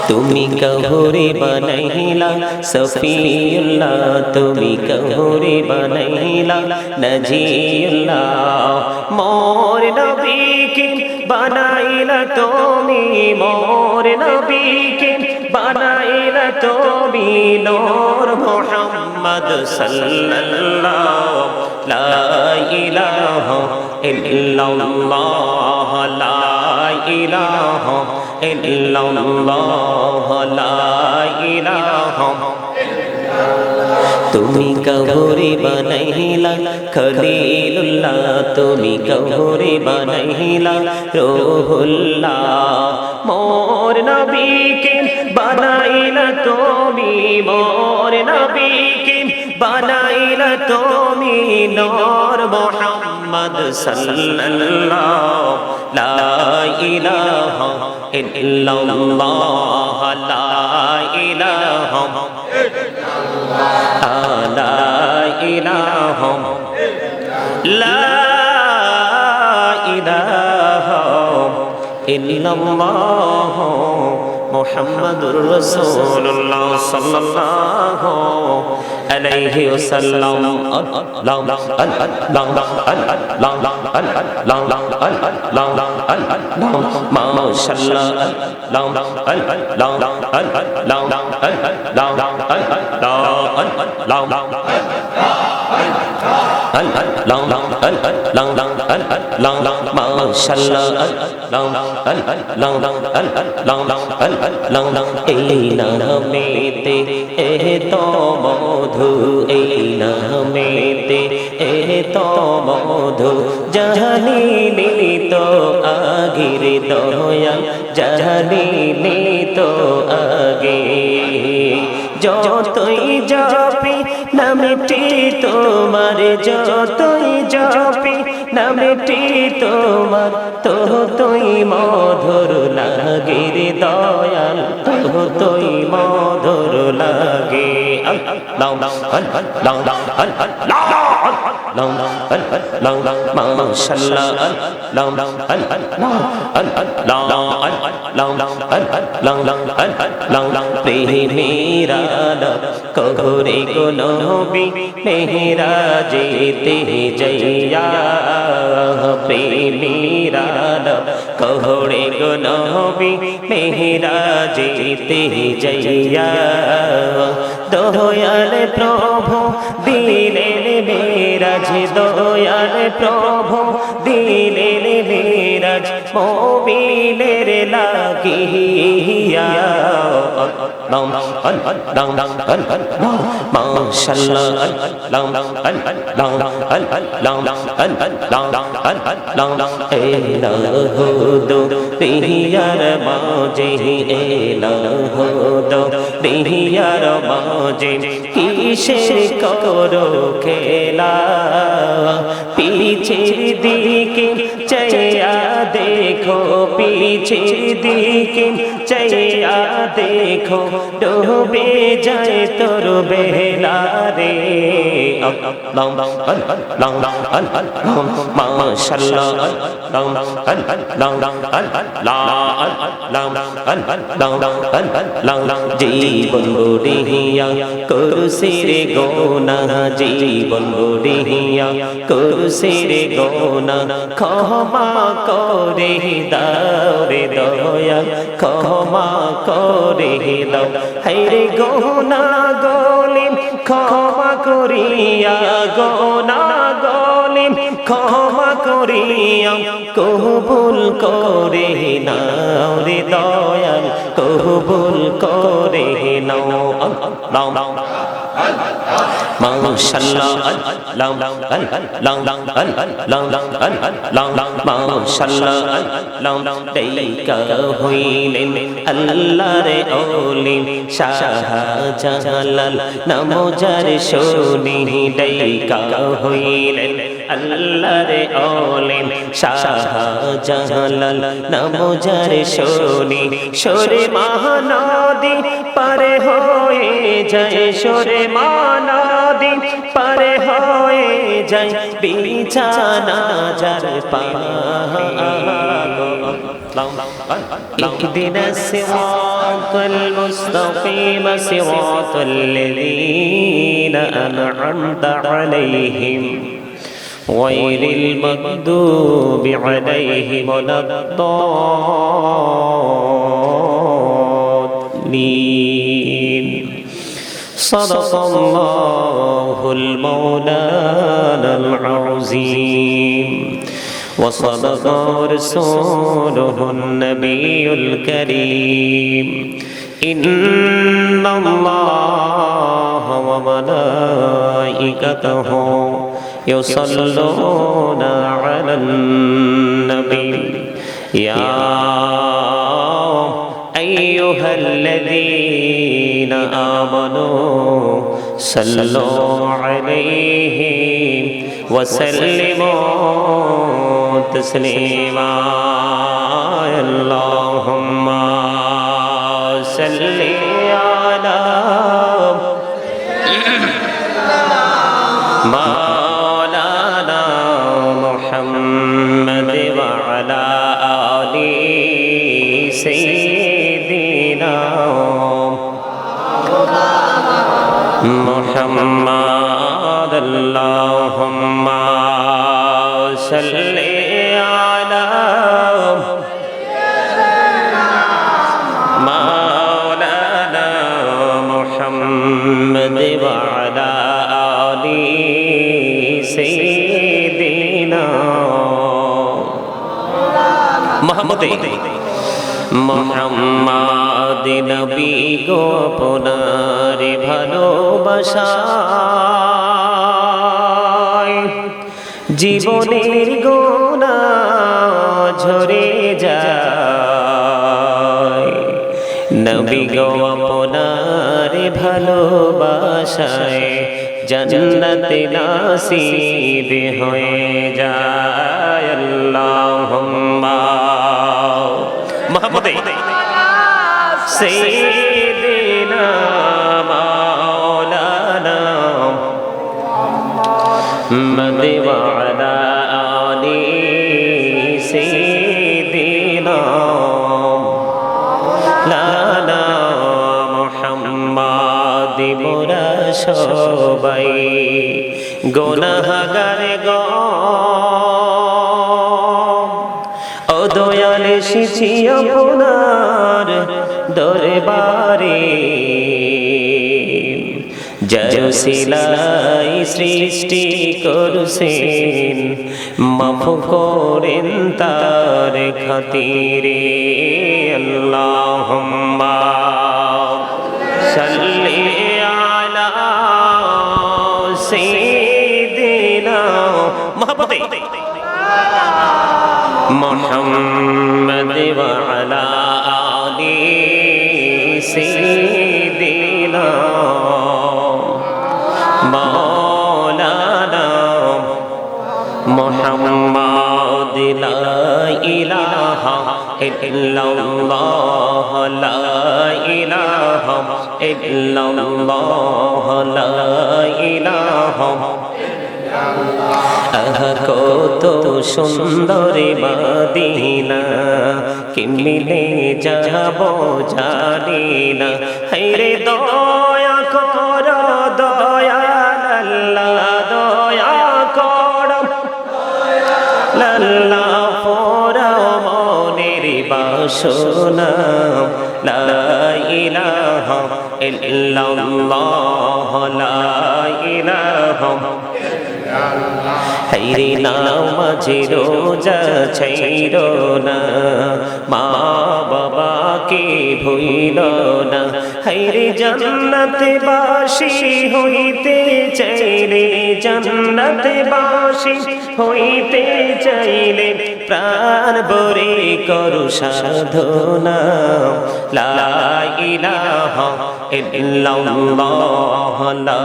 তুমি কহুরে বানাইলা সফিউল্লাহ, তুমি কহুরে বানাইলা নজিউল্লাহ। মোর নবীকে বানাইলা তুমি, মোর নবীকে বানাইলা তুমি নূর মুহাম্মদ সাল্লাল্লাহ। লা ইলাহা ইল্লাল্লাহ, লা ইলাহা ইল্লাল্লাহ, লা ইলাহা। তুমি কহুরে বানাইলা খলিলুল্লাহ, তুমি কহুরে বানাইলা রূহুল্লাহ। মোর নবীকে বানাইলা তুমি, মোর নবীকে বানাইলা তুমি নূর মুহাম্মদ সাল্লাল্লাহ। লা ইলাহা ইল্লাল্লাহ, লা ইলাহা লা ইলাহা লা ইলাহা ইল্লাল্লাহ মুহাম্মাদুর রাসূলুল্লাহ সাল্লাল্লাহু আলাইহি ওয়াসাল্লাম। এই নামেতে এত মধু, এই নামেতে এত মধু, জানিনি তো আগের দয়াল, জানিনি তো আগে। যতই জপি নামটি তোমার, যতই জপি নামটি তোমার, ততই মধুর লাগে রে দয়াল, ততই মধুর লাগে। প্রেমেরা কহুরে গো নবী মেহরা যেতে যাইয়া, প্রেমেরা কহুরে গো নবী মেহরা যেতে যাইয়া। দয়াল প্রভু দিলেন মেরাজ, দয়াল প্রভু দিলেন মেরাজ মুমিনের লাগিয়া। পিয়ার মাঝে এলাহুদ, পিয়ার মাঝে কিসের করো খেলা। পিছের দিকে চাইয়া দেখো, পিছের দিকে চাইয়া দেখো, ডুবে যায় তোর বেলা রে। জীবন বড়িয়া করুসির গোনা, জীবন বড়িয়া করুসির গোনা, ক্ষমা করে দাও রে দয়াল, ক্ষমা করে দাও। হায়রে গোনা গলিম ক্ষমা করিয়া, গোনা গলিম ক্ষমা করিয়া, কবুল করে নাও রে দয়াল, কবুল করে নাও। মাশাআল্লাহ মাশাআল্লাহ দেইকা হইলেন আল্লাহর ওলি শাহজালাল নামজার শুনি, দেইকা হইলেন আল্লাহর ওলি শাহজালাল নামজার শুনি। সরে মহানদী পারে হয়ে যায়, সরে মহানদী পারে হয়ে যায়, বিছানা যার পা اهدنا الصراط المستقيم صراط الذين أنعمت عليهم غير المغضوب عليهم ولا الضالين صدق الله المولانا العظيم وصدق رسوله النبي الكريم إن الله وملائكته يصلون على النبي يا أيها الذين آمنوا صلوا عليه وسلموا تسليما اللهم صل على مولانا محمد وعلى آل سيدنا محمد اللهم صل على مولانا محمد وعلى آل سيدنا محمد মোহাম্মদ নবী গো আপনার ভালোবাসায় জীবনের গোনা ঝরে যায় নবী গো আপনার ভালোবাসায় জান্নাতে নসিব হয়ে যায় আল্লাহুম্মা محمد سيدنا مولانا محمد وعلى آل سيدنا مولانا محمد মোরা সবাই গুনাহগার গো ও দয়াল এসেছি আপনার দরবারে জয় সিলাই সৃষ্টি করছেন মাফ করেন তার খাতিরে আল্লাহুম্মা সাল্লি আলা সাইয়্যিদিনা মুহাম্মদ محمد وعلى آل سيدنا مولانا محمد لا إله إلا الله لا إله إلا الله لا إله কত সুন্দর মদিনা কি মিলে যাব জানি না হায়রে দয়া কর দয়াল আল্লাহ দয়া কর আল্লাহ পোড়াও মনের বাসনা লা ইলাহা ইল্লাল্লাহ লা ইলাহা হায়রে নামাজে রোজা ছাইরো না মা বাবাকে ভুইলো না হায়রে জান্নাতে বাসী হইতে চাইলে জান্নাতে বাসী হইতে চাইলে প্রাণ ভরে করো সাধনা লা ইলাহা ইল্লাল্লাহ লা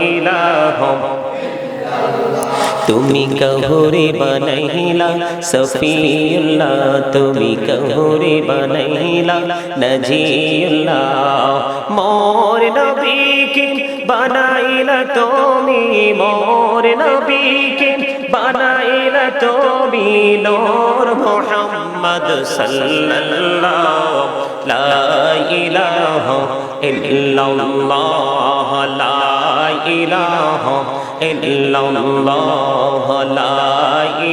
ইলাহা তুমি কহুরে বানাইলা সফিউল্লাহ, তুমি কহুরে বানাইলা নজিউল্লাহ, মোর নবীকে বানাইলা তুমি, মোর নবীকে বানাইলা তুমি নূর মুহাম্মদ সাল্লাল্লাহু লা ইলাহা ইল্লাল্লাহ, লা ইলাহা ইল্লাল্লাহ, লা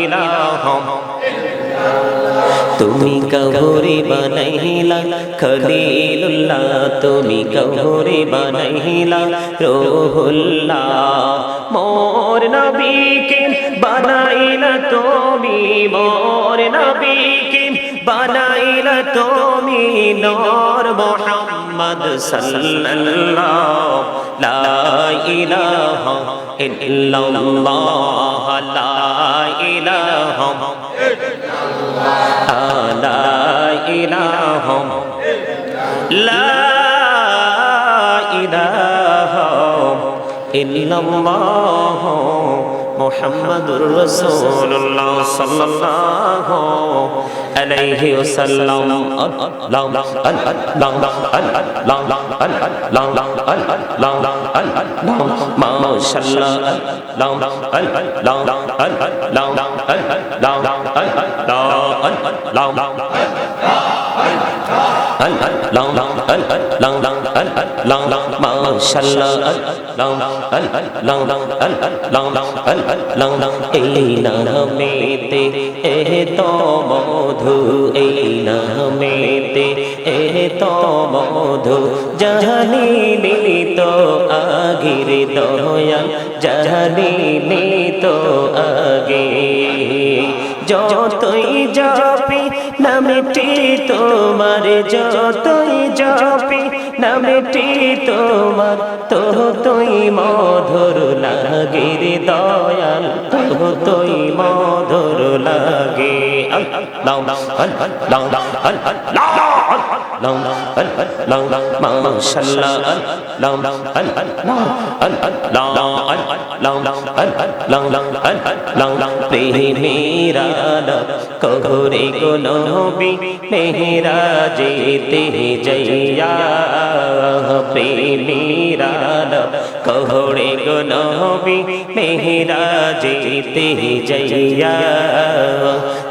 ইলাহা। তুমি কহুরে বানাইলা খলিলুল্লাহ, তুমি কহুরে বানাইলা রূহুল্লাহ, মোর নবীকে বানাইলা তুমি, মোর নবীকে বানাইলা তুমি নূর মুহাম্মদ সাল্লাল্লাহু লা ইলাহা ইল্লাল্লাহ, লা ইলাহা লা ইলাহা লা ইলাহা ইল্লাল্লাহ মুহাম্মাদুর রাসূলুল্লাহ সাল্লাল্লাহু আলাইহি ওয়াসাল্লাম। এই নামেতে এত মধু, এই নামেতে এত মধু, জানিনি তো আগের দয়াল, জানিনি তো আগে। যতই জপি নামটি তোমার, যতই জপি নামটি তোমার, ততই মধুর লাগে রে দয়াল, ততই মধুর লাগে। প্রেমেরা কহুরে গো নবী মেরা যেতে যাইয়া, প্রেমেরা কহুরে গো নবী মেরা যেতে যাইয়া,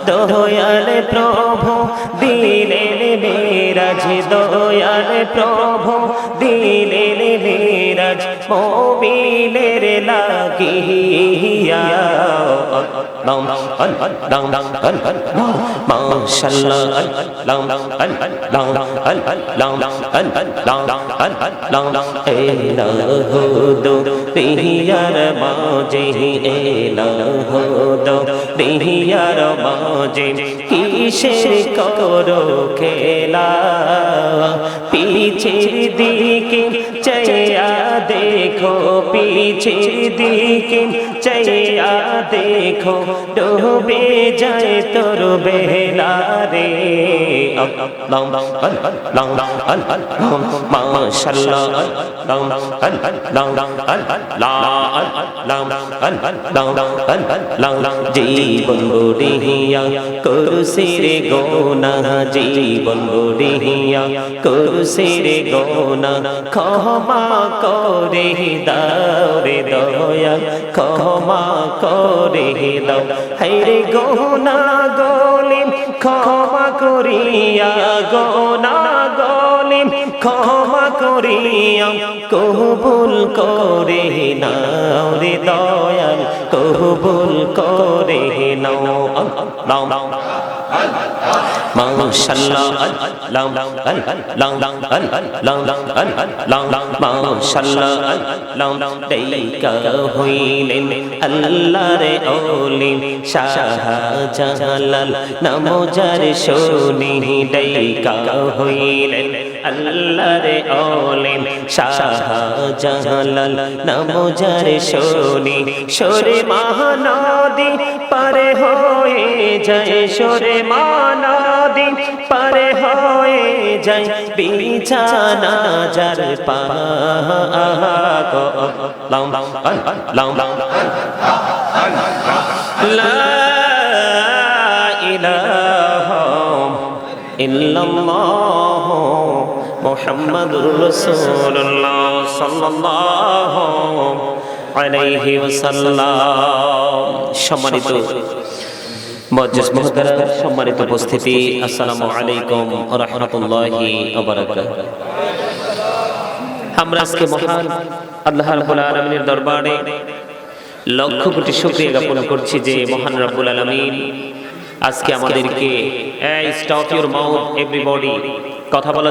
দয়াল প্রভু দিলেন মেরাজ, দয়াল প্রভু দিলেন মেরাজ মোবিলের লাগিয়া। পিয়ার মাঝে এলাহুদো, পিয়ার মাঝে কিসের করো খেলা, পিছের দিকে চাইয়া দেখো, পিছের দিকে চাইয়া দেখো, ডুবে যায় তোর বেলা রে। জীবন বড়িয়া করুসির গোনা, জীবন বড়িয়া করুসির গোনা, ক্ষমা করে দাও রে দয়াল, ক্ষমা করে দাও। হায়রে গোনা গলিম ক্ষমা করিয়া, গোনা গলিম ক্ষমা করিয়া, কবুল করে নাও রে দয়াল, কবুল করে নাও। মাশাআল্লাহ মাশাআল্লাহ দেইকা হইলেন আল্লাহর ওলি শাহজালাল নামজার শুনি, দেইকা হইলেন আল্লাহর ওলি শাহজালাল নামজার শুনি, সরে মহানদী পারে হয়ে যায়, সরে মহানদী পারে হয়ে যায়, বিছানা যার পা লা ইলাহা ইল্লাল্লাহ মুহাম্মাদুর রাসূলুল্লাহ সাল্লাল্লাহু আলাইহি ওয়াসাল্লাম। সম্মানিত মুআজ্জিজ মুহতারাম, সম্মানিত উপস্থিতি, আসসালামু আলাইকুম ওয়া রাহমাতুল্লাহি ওয়া বারাকাতুহু। আমরা আজকে মহান আল্লাহ রাব্বুল আলামিনের দরবারে লক্ষ কোটি শুকরিয়া জ্ঞাপন করছি যে মহান রব্বুল আলামিন আজকে আমাদেরকে স্টপ ইউর মাউথ এভরিবডি, কথা বলা